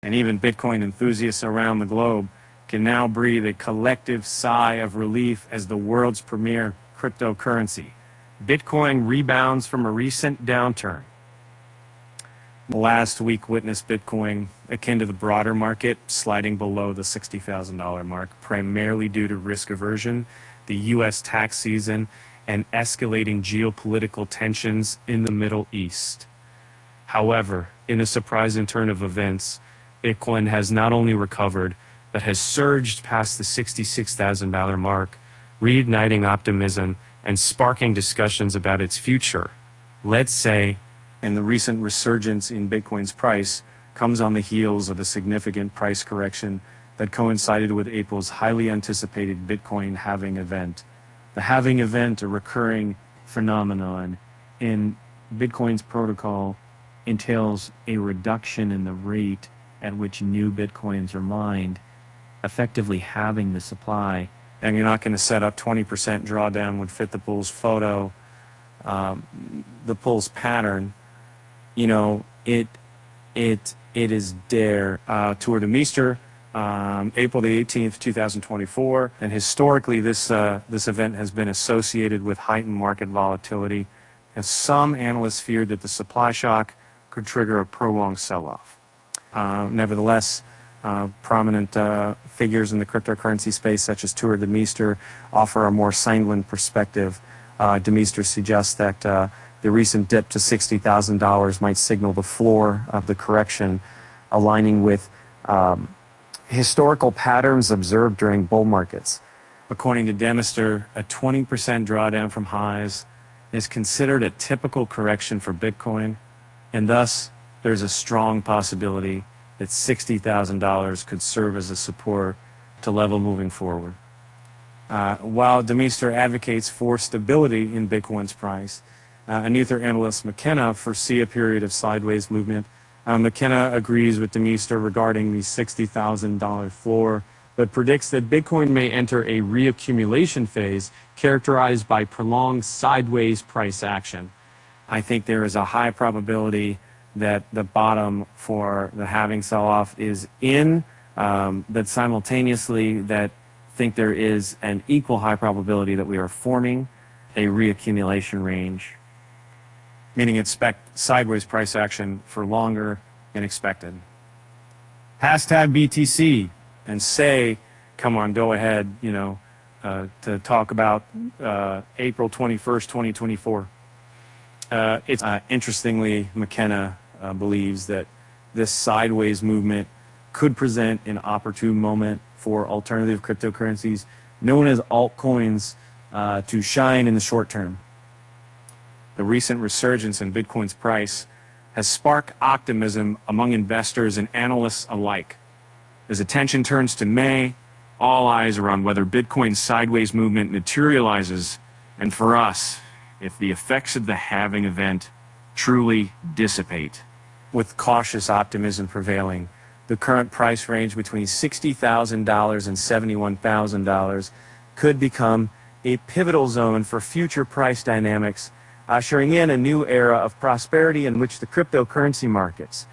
and even Bitcoin enthusiasts around the globe can now breathe a collective sigh of relief as the world's premier cryptocurrency. Bitcoin rebounds from a recent downturn. Last week witnessed Bitcoin, akin to the broader market, sliding below the $60,000 mark, primarily due to risk aversion, the U.S. tax season, and escalating geopolitical tensions in the Middle East. However, in a surprising turn of events, Bitcoin has not only recovered, but has surged past the $66,000 mark, reigniting optimism and sparking discussions about its future. Let's say, and the recent resurgence in Bitcoin's price comes on the heels of a significant price correction that coincided with April's highly anticipated Bitcoin halving event. The halving event, a recurring phenomenon in Bitcoin's protocol, entails a reduction in the rate at which new Bitcoins are mined, effectively halving the supply. And you're not going to set up 20% drawdown would fit the bull's photo, the bull's pattern. You know, it is there. Tour de Meester, April the 18th, 2024, and historically this event has been associated with heightened market volatility, as some analysts feared that the supply shock could trigger a prolonged sell-off. Nevertheless, prominent figures in the cryptocurrency space, such as Tour de Meester, offer a more sanguine perspective. De Meester suggests that the recent dip to $60,000 might signal the floor of the correction, aligning with historical patterns observed during bull markets. According to De Meester, a 20% drawdown from highs is considered a typical correction for Bitcoin, and thus there's a strong possibility that $60,000 could serve as a support to level moving forward. While De Meester advocates for stability in Bitcoin's price, and Ether analyst McKenna foresee a period of sideways movement. McKenna agrees with De Meester regarding the $60,000 floor, but predicts that Bitcoin may enter a reaccumulation phase characterized by prolonged sideways price action. I think there is a high probability that the bottom for the halving sell-off is in, but simultaneously that think there is an equal high probability that we are forming a reaccumulation range, meaning expect sideways price action for longer than expected. Hashtag BTC and say, come on, go ahead, to talk about April 21st, 2024. Interestingly, McKenna believes that this sideways movement could present an opportune moment for alternative cryptocurrencies known as altcoins to shine in the short term. The recent resurgence in Bitcoin's price has sparked optimism among investors and analysts alike. As attention turns to May, all eyes are on whether Bitcoin's sideways movement materializes, and for us, if the effects of the halving event truly dissipate. With cautious optimism prevailing, the current price range between $60,000 and $71,000 could become a pivotal zone for future price dynamics, ushering in a new era of prosperity in which the cryptocurrency markets